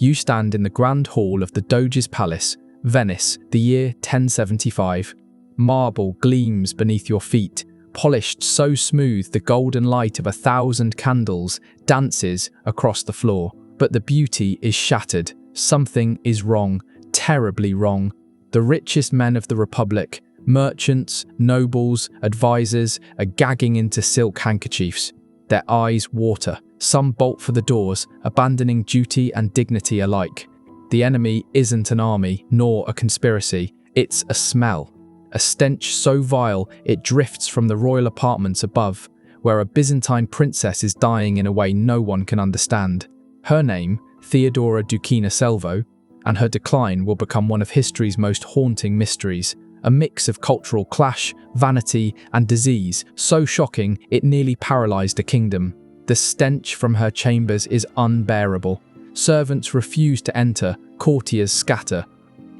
You stand in the grand hall of the Doge's palace, Venice, the year 1075. Marble gleams beneath your feet, polished so smooth the golden light of 1,000 candles dances across the floor. But the beauty is shattered. Something is wrong, terribly wrong. The richest men of the Republic, merchants, nobles, advisors, are gagging into silk handkerchiefs. Their eyes water. Some bolt for the doors, abandoning duty and dignity alike. The enemy isn't an army, nor a conspiracy. It's a smell. A stench so vile it drifts from the royal apartments above, where a Byzantine princess is dying in a way no one can understand. Her name, Theodora Doukaina Selvo, and her decline will become one of history's most haunting mysteries. A mix of cultural clash, vanity, and disease, so shocking it nearly paralyzed a kingdom. The stench from her chambers is unbearable. Servants refuse to enter, courtiers scatter.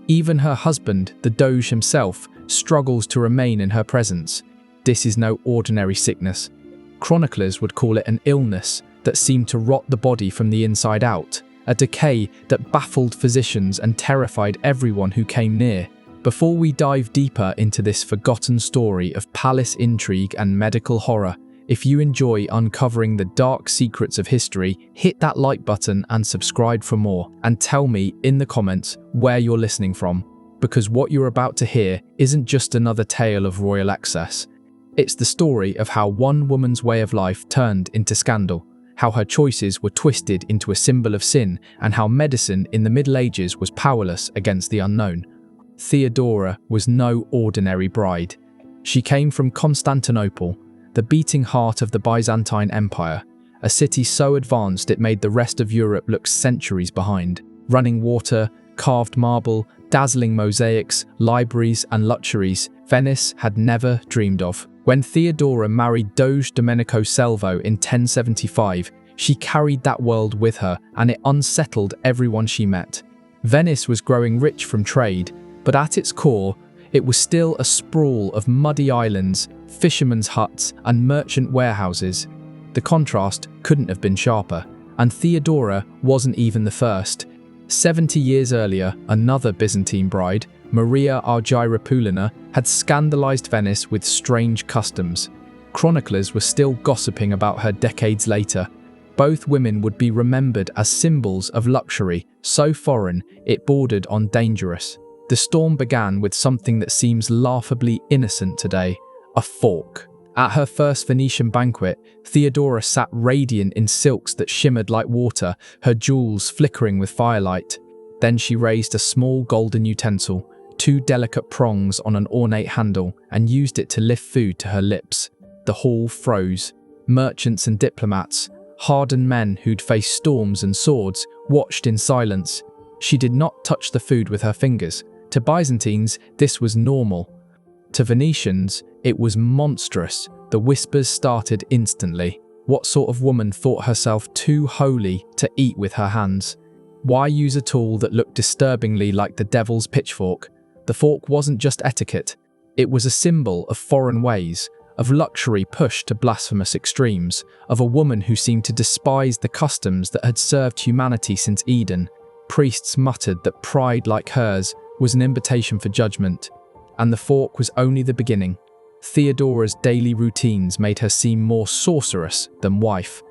Even her husband, the Doge himself, struggles to remain in her presence. This is no ordinary sickness. Chroniclers would call it an illness that seemed to rot the body from the inside out, a decay that baffled physicians and terrified everyone who came near. Before we dive deeper into this forgotten story of palace intrigue and medical horror, if you enjoy uncovering the dark secrets of history, hit that like button and subscribe for more, and tell me in the comments where you're listening from, because what you're about to hear isn't just another tale of royal excess. It's the story of how one woman's way of life turned into scandal, how her choices were twisted into a symbol of sin, and how medicine in the Middle Ages was powerless against the unknown. Theodora was no ordinary bride. She came from Constantinople, the beating heart of the Byzantine Empire, a city so advanced it made the rest of Europe look centuries behind. Running water, carved marble, dazzling mosaics, libraries and luxuries Venice had never dreamed of. When Theodora married Doge Domenico Selvo in 1075, she carried that world with her, and it unsettled everyone she met. Venice was growing rich from trade, but at its core, it was still a sprawl of muddy islands, fishermen's huts, and merchant warehouses. The contrast couldn't have been sharper, and Theodora wasn't even the first. 70 years earlier, another Byzantine bride, Maria Argyropulina, had scandalized Venice with strange customs. Chroniclers were still gossiping about her decades later. Both women would be remembered as symbols of luxury, so foreign it bordered on dangerous. The storm began with something that seems laughably innocent today, a fork. At her first Venetian banquet, Theodora sat radiant in silks that shimmered like water, her jewels flickering with firelight. Then she raised a small golden utensil, 2 delicate prongs on an ornate handle, and used it to lift food to her lips. The hall froze. Merchants and diplomats, hardened men who'd faced storms and swords, watched in silence. She did not touch the food with her fingers. To Byzantines, this was normal. To Venetians, it was monstrous. The whispers started instantly. What sort of woman thought herself too holy to eat with her hands? Why use a tool that looked disturbingly like the devil's pitchfork? The fork wasn't just etiquette. It was a symbol of foreign ways, of luxury pushed to blasphemous extremes, of a woman who seemed to despise the customs that had served humanity since Eden. Priests muttered that pride like hers was an invitation for judgment, and the fork was only the beginning. Theodora's daily routines made her seem more sorceress than wife.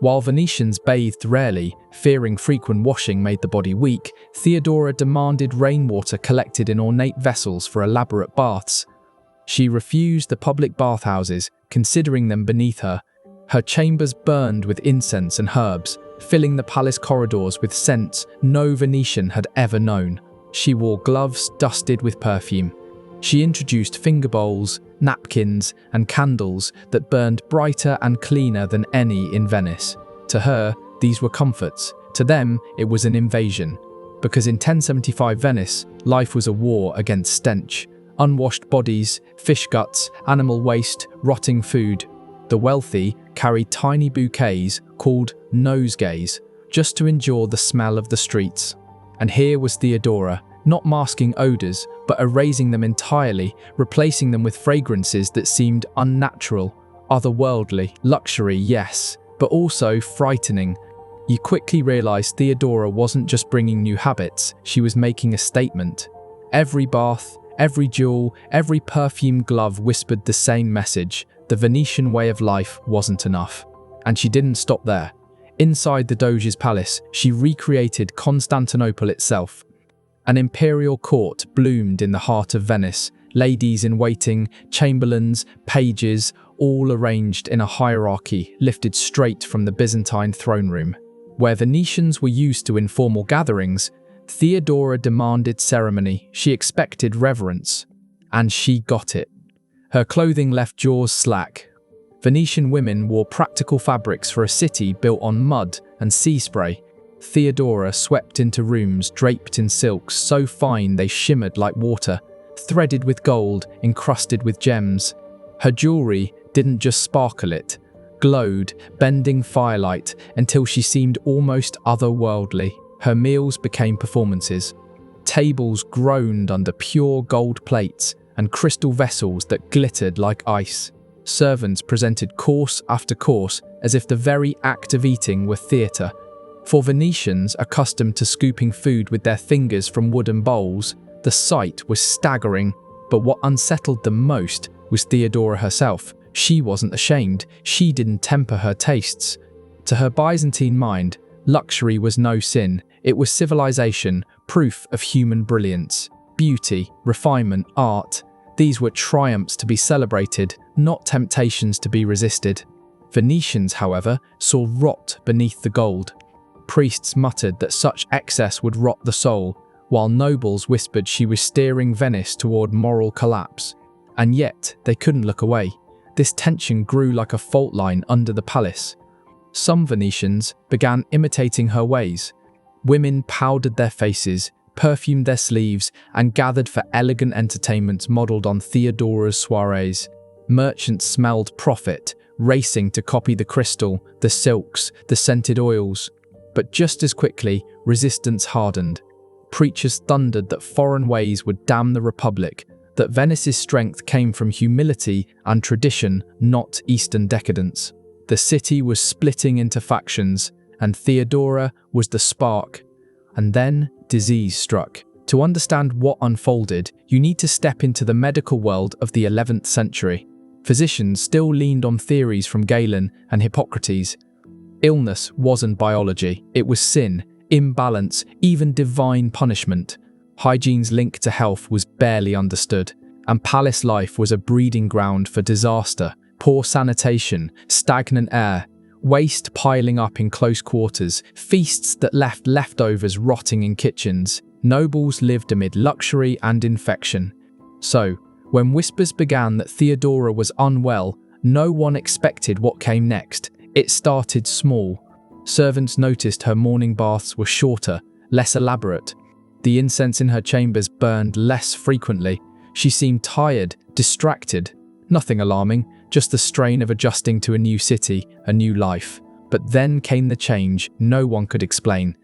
While Venetians bathed rarely, fearing frequent washing made the body weak, Theodora demanded rainwater collected in ornate vessels for elaborate baths. She refused the public bathhouses, considering them beneath her. Her chambers burned with incense and herbs, filling the palace corridors with scents no Venetian had ever known. She wore gloves dusted with perfume. She introduced finger bowls, napkins, and candles that burned brighter and cleaner than any in Venice. To her, these were comforts. To them, it was an invasion. Because in 1075 Venice, life was a war against stench. Unwashed bodies, fish guts, animal waste, rotting food. The wealthy carried tiny bouquets called nosegays just to endure the smell of the streets. And here was Theodora, not masking odors, but erasing them entirely, replacing them with fragrances that seemed unnatural, otherworldly. Luxury, yes, but also frightening. you quickly realize Theodora wasn't just bringing new habits, she was making a statement. Every bath, every jewel, every perfumed glove whispered the same message: the Venetian way of life wasn't enough. And she didn't stop there. Inside the Doge's palace, she recreated Constantinople itself. An imperial court bloomed in the heart of Venice, ladies in waiting, chamberlains, pages, all arranged in a hierarchy lifted straight from the Byzantine throne room. Where Venetians were used to informal gatherings, Theodora demanded ceremony, she expected reverence. And she got it. Her clothing left jaws slack. Venetian women wore practical fabrics for a city built on mud and sea spray. Theodora swept into rooms draped in silks so fine they shimmered like water, threaded with gold, encrusted with gems. Her jewelry didn't just sparkle, it glowed, bending firelight until she seemed almost otherworldly. Her meals became performances. Tables groaned under pure gold plates and crystal vessels that glittered like ice. Servants presented course after course as if the very act of eating were theatre. For Venetians accustomed to scooping food with their fingers from wooden bowls, the sight was staggering. But what unsettled them most was Theodora herself. She wasn't ashamed, she didn't temper her tastes. To her Byzantine mind, luxury was no sin, it was civilization, proof of human brilliance. Beauty, refinement, art, these were triumphs to be celebrated, not temptations to be resisted. Venetians, however, saw rot beneath the gold. Priests muttered that such excess would rot the soul, while nobles whispered she was steering Venice toward moral collapse. And yet, they couldn't look away. This tension grew like a fault line under the palace. Some Venetians began imitating her ways. Women powdered their faces, perfumed their sleeves, and gathered for elegant entertainments modelled on Theodora's soirees. Merchants smelled profit, racing to copy the crystal, the silks, the scented oils. But just as quickly, resistance hardened. Preachers thundered that foreign ways would damn the Republic, that Venice's strength came from humility and tradition, not Eastern decadence. The city was splitting into factions, and Theodora was the spark. And then disease struck. To understand what unfolded, you need to step into the medical world of the 11th century. Physicians still leaned on theories from Galen and Hippocrates. Illness wasn't biology, it was sin, imbalance, even divine punishment. Hygiene's link to health was barely understood, and palace life was a breeding ground for disaster. Poor sanitation, stagnant air, waste piling up in close quarters, feasts that left leftovers rotting in kitchens. Nobles lived amid luxury and infection. So, when whispers began that Theodora was unwell, no one expected what came next. It started small. Servants noticed her morning baths were shorter, less elaborate. The incense in her chambers burned less frequently. She seemed tired, distracted. Nothing alarming, just the strain of adjusting to a new city, a new life. But then came the change no one could explain.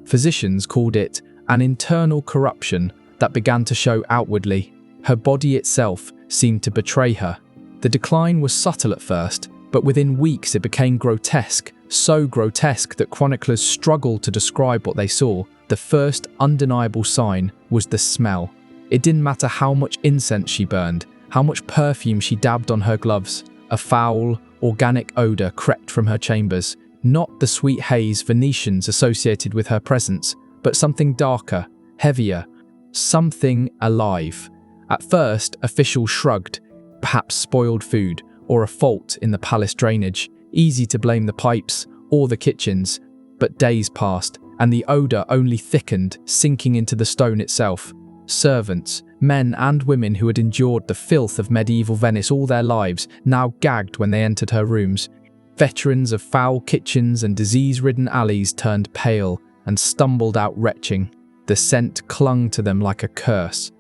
Physicians called it an internal corruption that began to show outwardly. Her body itself seemed to betray her. The decline was subtle at first, but within weeks it became grotesque, so grotesque that chroniclers struggled to describe what they saw. The first undeniable sign was the smell. It didn't matter how much incense she burned, how much perfume she dabbed on her gloves. A foul, organic odor crept from her chambers. Not the sweet haze Venetians associated with her presence, but something darker, heavier, something alive. At first, officials shrugged, perhaps spoiled food, or a fault in the palace drainage. Easy to blame the pipes or the kitchens. But days passed, and the odor only thickened, sinking into the stone itself. Servants, men and women who had endured the filth of medieval Venice all their lives, now gagged when they entered her rooms. Veterans of foul kitchens and disease-ridden alleys turned pale and stumbled out retching. The scent clung to them like a curse.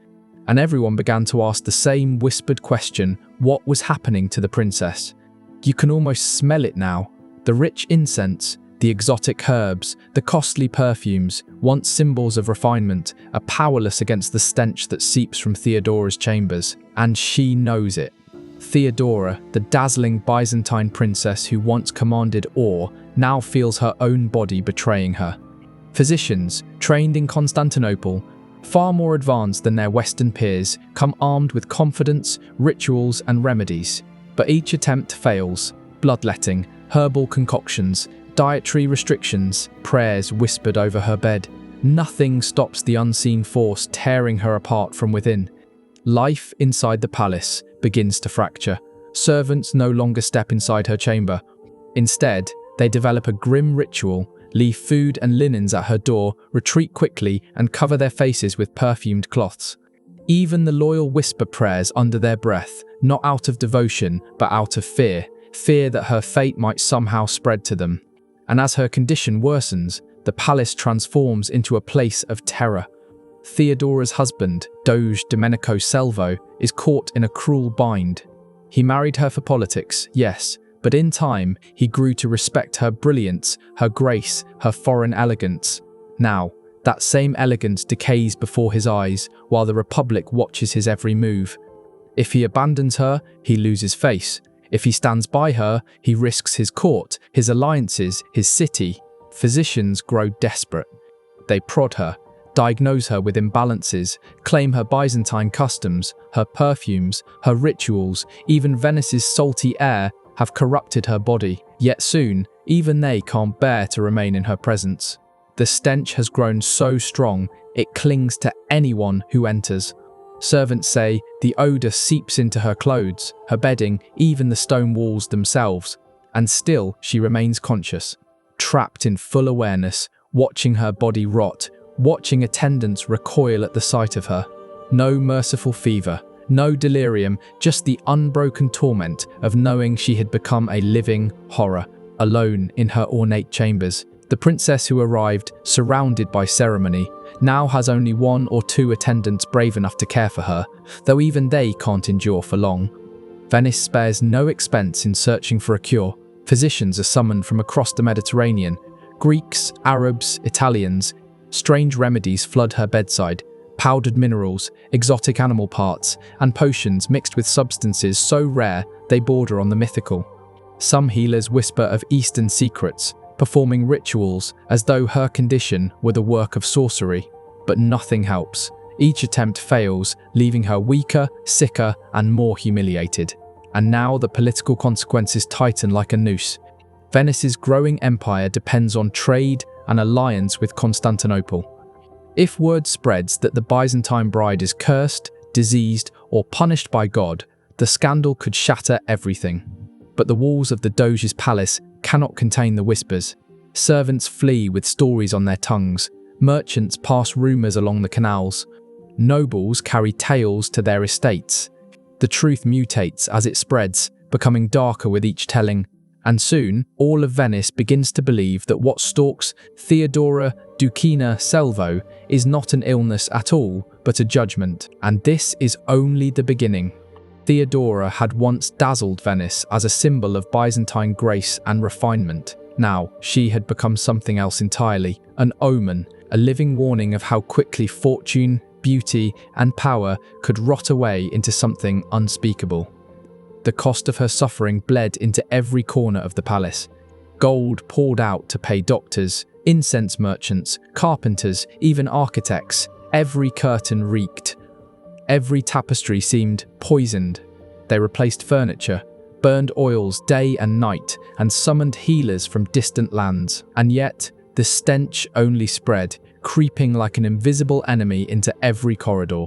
And everyone began to ask the same whispered question: what was happening to the princess? You can almost smell it now. The rich incense, the exotic herbs, the costly perfumes, once symbols of refinement, are powerless against the stench that seeps from Theodora's chambers. And she knows it. Theodora, the dazzling Byzantine princess who once commanded awe, now feels her own body betraying her. Physicians, trained in Constantinople, far more advanced than their Western peers, come armed with confidence, rituals, and remedies. But each attempt fails. Bloodletting, herbal concoctions, dietary restrictions, prayers whispered over her bed. Nothing stops the unseen force tearing her apart from within. Life inside the palace begins to fracture. Servants no longer step inside her chamber. Instead, they develop a grim ritual, leave food and linens at her door, retreat quickly, and cover their faces with perfumed cloths. Even the loyal whisper prayers under their breath, not out of devotion, but out of fear that her fate might somehow spread to them. And as her condition worsens, the palace transforms into a place of terror. Theodora's husband, Doge Doukaina Selvo, is caught in a cruel bind. He married her for politics, yes, but in time, he grew to respect her brilliance, her grace, her foreign elegance. Now, that same elegance decays before his eyes, while the Republic watches his every move. If he abandons her, he loses face. If he stands by her, he risks his court, his alliances, his city. Physicians grow desperate. They prod her, diagnose her with imbalances, claim her Byzantine customs, her perfumes, her rituals, even Venice's salty air have corrupted her body. Yet soon, even they can't bear to remain in her presence. The stench has grown so strong, it clings to anyone who enters. Servants say the odor seeps into her clothes, her bedding, even the stone walls themselves. And still, she remains conscious, trapped in full awareness, watching her body rot, watching attendants recoil at the sight of her. No merciful fever, no delirium, just the unbroken torment of knowing she had become a living horror, alone in her ornate chambers. The princess who arrived, surrounded by ceremony, now has only 1 or 2 attendants brave enough to care for her, though even they can't endure for long. Venice spares no expense in searching for a cure. Physicians are summoned from across the Mediterranean. Greeks, Arabs, Italians. Strange remedies flood her bedside. Powdered minerals, exotic animal parts, and potions mixed with substances so rare they border on the mythical. Some healers whisper of Eastern secrets, performing rituals as though her condition were the work of sorcery. But nothing helps. Each attempt fails, leaving her weaker, sicker, and more humiliated. And now the political consequences tighten like a noose. Venice's growing empire depends on trade and alliance with Constantinople. If word spreads that the Byzantine bride is cursed, diseased, or punished by God, the scandal could shatter everything. But the walls of the Doge's palace cannot contain the whispers. Servants flee with stories on their tongues. Merchants pass rumors along the canals. Nobles carry tales to their estates. The truth mutates as it spreads, becoming darker with each telling. And soon, all of Venice begins to believe that what stalks Theodora Doukaina Selvo is not an illness at all, but a judgment. And this is only the beginning. Theodora had once dazzled Venice as a symbol of Byzantine grace and refinement. Now, she had become something else entirely, an omen, a living warning of how quickly fortune, beauty, and power could rot away into something unspeakable. The cost of her suffering bled into every corner of the palace. Gold poured out to pay doctors, incense merchants, carpenters, even architects. Every curtain reeked. Every tapestry seemed poisoned. They replaced furniture, burned oils day and night, and summoned healers from distant lands. And yet, the stench only spread, creeping like an invisible enemy into every corridor.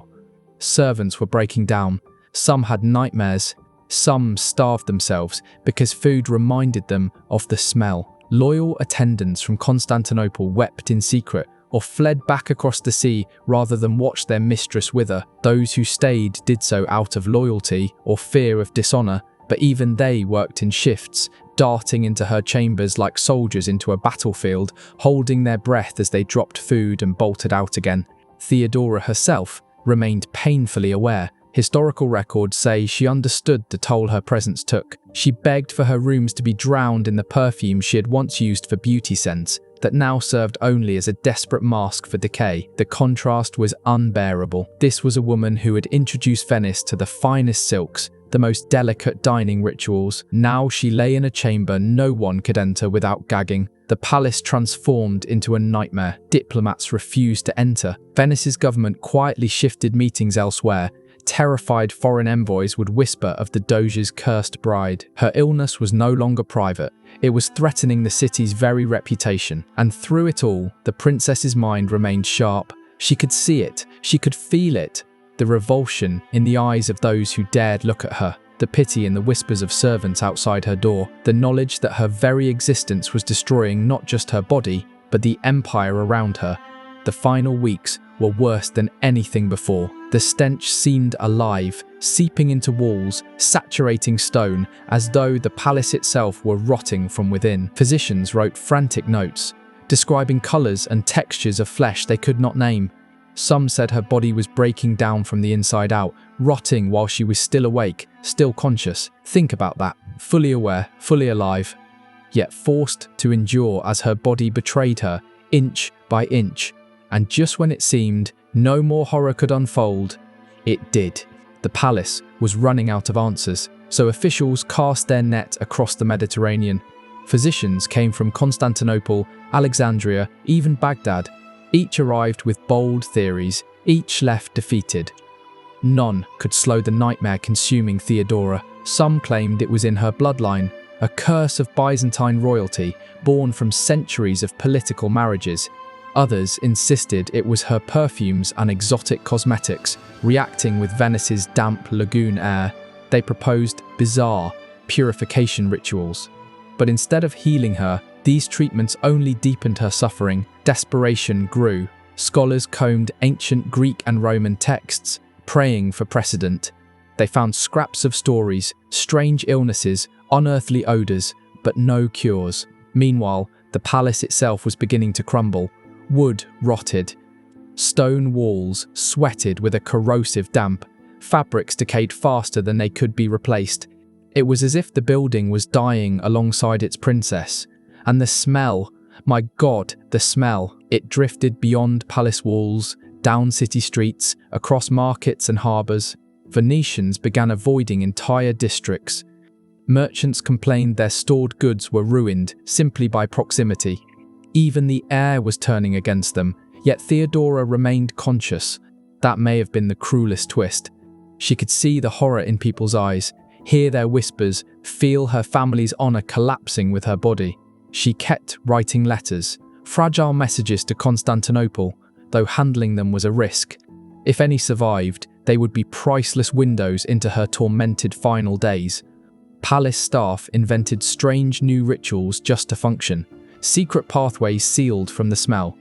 Servants were breaking down. Some had nightmares. Some starved themselves because food reminded them of the smell. Loyal attendants from Constantinople wept in secret or fled back across the sea rather than watch their mistress wither. Those who stayed did so out of loyalty or fear of dishonor, but even they worked in shifts, darting into her chambers like soldiers into a battlefield, holding their breath as they dropped food and bolted out again. Theodora herself remained painfully aware. Historical records say she understood the toll her presence took. She begged for her rooms to be drowned in the perfume she had once used for beauty scents, that now served only as a desperate mask for decay. The contrast was unbearable. This was a woman who had introduced Venice to the finest silks, the most delicate dining rituals. Now she lay in a chamber no one could enter without gagging. The palace transformed into a nightmare. Diplomats refused to enter. Venice's government quietly shifted meetings elsewhere. Terrified foreign envoys would whisper of the Doge's cursed bride. Her illness was no longer private. It was threatening the city's very reputation. And through it all, the princess's mind remained sharp. She could see it. She could feel it. The revulsion in the eyes of those who dared look at her. The pity in the whispers of servants outside her door. The knowledge that her very existence was destroying not just her body, but the empire around her. The final weeks were worse than anything before. The stench seemed alive, seeping into walls, saturating stone, as though the palace itself were rotting from within. Physicians wrote frantic notes, describing colours and textures of flesh they could not name. Some said her body was breaking down from the inside out, rotting while she was still awake, still conscious. Think about that. Fully aware, fully alive, yet forced to endure as her body betrayed her, inch by inch. And just when it seemed no more horror could unfold, it did. The palace was running out of answers, so officials cast their net across the Mediterranean. Physicians came from Constantinople, Alexandria, even Baghdad. Each arrived with bold theories, each left defeated. None could slow the nightmare consuming Theodora. Some claimed it was in her bloodline, a curse of Byzantine royalty born from centuries of political marriages. Others insisted it was her perfumes and exotic cosmetics, reacting with Venice's damp lagoon air. They proposed bizarre purification rituals. But instead of healing her, these treatments only deepened her suffering. Desperation grew. Scholars combed ancient Greek and Roman texts, praying for precedent. They found scraps of stories, strange illnesses, unearthly odors, but no cures. Meanwhile, the palace itself was beginning to crumble. Wood rotted. Stone walls sweated with a corrosive damp. Fabrics decayed faster than they could be replaced. It was as if the building was dying alongside its princess. And the smell, my God, the smell. It drifted beyond palace walls, down city streets, across markets and harbours. Venetians began avoiding entire districts. Merchants complained their stored goods were ruined simply by proximity. Even the air was turning against them, yet Theodora remained conscious. That may have been the cruelest twist. She could see the horror in people's eyes, hear their whispers, feel her family's honour collapsing with her body. She kept writing letters, fragile messages to Constantinople, though handling them was a risk. If any survived, they would be priceless windows into her tormented final days. Palace staff invented strange new rituals just to function, secret pathways sealed from the smell,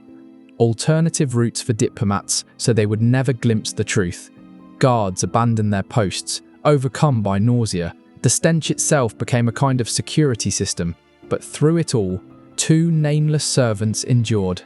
alternative routes for diplomats so they would never glimpse the truth. Guards abandoned their posts, overcome by nausea. The stench itself became a kind of security system, but through it all, two nameless servants endured.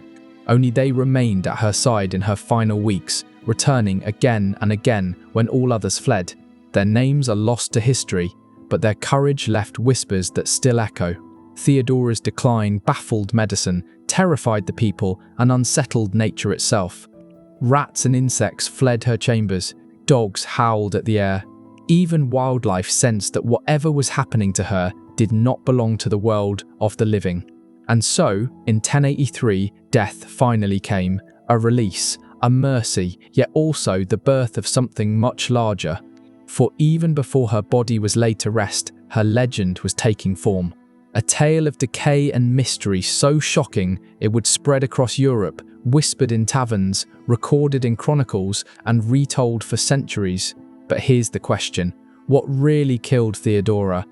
Only they remained at her side in her final weeks, returning again and again when all others fled. Their names are lost to history, but their courage left whispers that still echo. Theodora's decline baffled medicine, terrified the people, and unsettled nature itself. Rats and insects fled her chambers, dogs howled at the air. Even wildlife sensed that whatever was happening to her did not belong to the world of the living. And so, in 1083, death finally came, a release, a mercy, yet also the birth of something much larger. For even before her body was laid to rest, her legend was taking form. A tale of decay and mystery so shocking it would spread across Europe, whispered in taverns, recorded in chronicles, and retold for centuries. But here's the question: what really killed Theodora?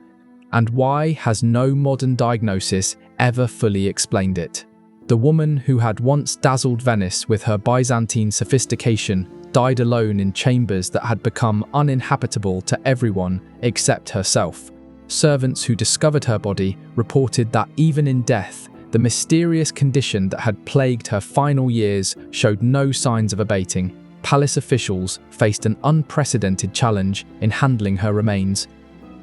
And why has no modern diagnosis ever fully explained it? The woman who had once dazzled Venice with her Byzantine sophistication died alone in chambers that had become uninhabitable to everyone except herself. Servants who discovered her body reported that even in death, the mysterious condition that had plagued her final years showed no signs of abating. Palace officials faced an unprecedented challenge in handling her remains.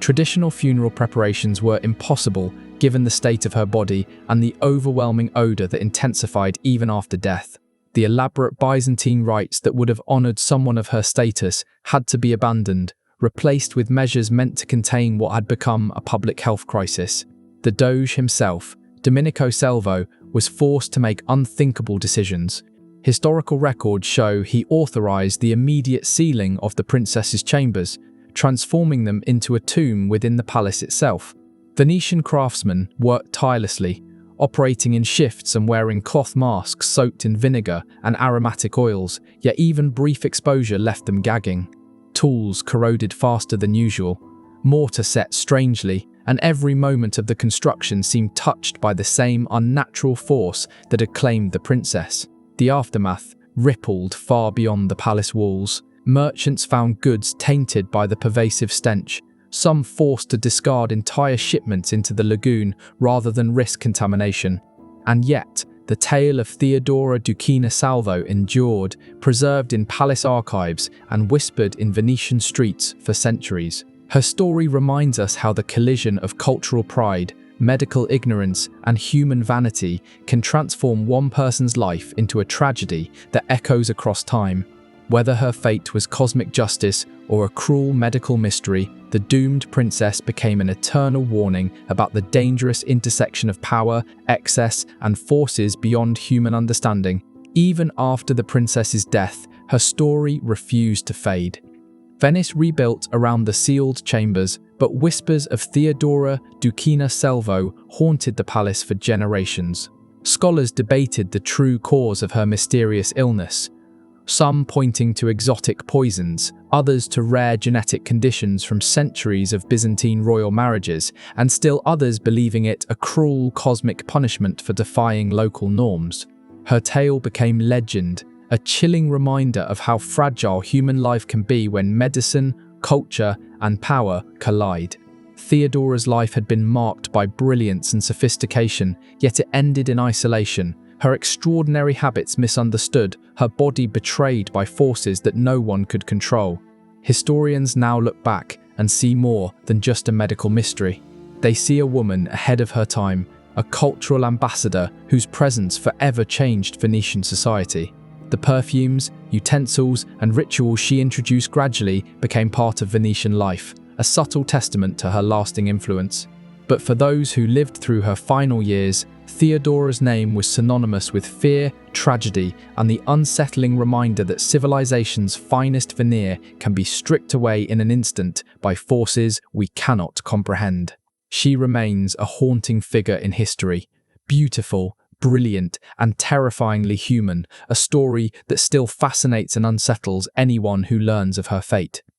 Traditional funeral preparations were impossible given the state of her body and the overwhelming odour that intensified even after death. The elaborate Byzantine rites that would have honoured someone of her status had to be abandoned. replaced with measures meant to contain what had become a public health crisis. The Doge himself, Doukaina Selvo, was forced to make unthinkable decisions. Historical records show he authorized the immediate sealing of the princess's chambers, transforming them into a tomb within the palace itself. Venetian craftsmen worked tirelessly, operating in shifts and wearing cloth masks soaked in vinegar and aromatic oils, yet even brief exposure left them gagging. Tools corroded faster than usual, mortar set strangely, and every moment of the construction seemed touched by the same unnatural force that had claimed the princess. The aftermath rippled far beyond the palace walls. Merchants found goods tainted by the pervasive stench, some forced to discard entire shipments into the lagoon rather than risk contamination. And yet, the tale of Theodora Doukaina Selvo endured, preserved in palace archives and whispered in Venetian streets for centuries. Her story reminds us how the collision of cultural pride, medical ignorance, and human vanity can transform one person's life into a tragedy that echoes across time. Whether her fate was cosmic justice or a cruel medical mystery, the doomed princess became an eternal warning about the dangerous intersection of power, excess, and forces beyond human understanding. Even after the princess's death, her story refused to fade. Venice rebuilt around the sealed chambers, but whispers of Theodora Doukaina Selvo haunted the palace for generations. Scholars debated the true cause of her mysterious illness, some pointing to exotic poisons, others to rare genetic conditions from centuries of Byzantine royal marriages, and still others believing it a cruel cosmic punishment for defying local norms. Her tale became legend, a chilling reminder of how fragile human life can be when medicine, culture, and power collide. Theodora's life had been marked by brilliance and sophistication, yet it ended in isolation. Her extraordinary habits misunderstood, her body betrayed by forces that no one could control. Historians now look back and see more than just a medical mystery. They see a woman ahead of her time, a cultural ambassador whose presence forever changed Venetian society. The perfumes, utensils, and rituals she introduced gradually became part of Venetian life, a subtle testament to her lasting influence. But for those who lived through her final years, Theodora's name was synonymous with fear, tragedy, and the unsettling reminder that civilization's finest veneer can be stripped away in an instant by forces we cannot comprehend. She remains a haunting figure in history, beautiful, brilliant, and terrifyingly human, a story that still fascinates and unsettles anyone who learns of her fate.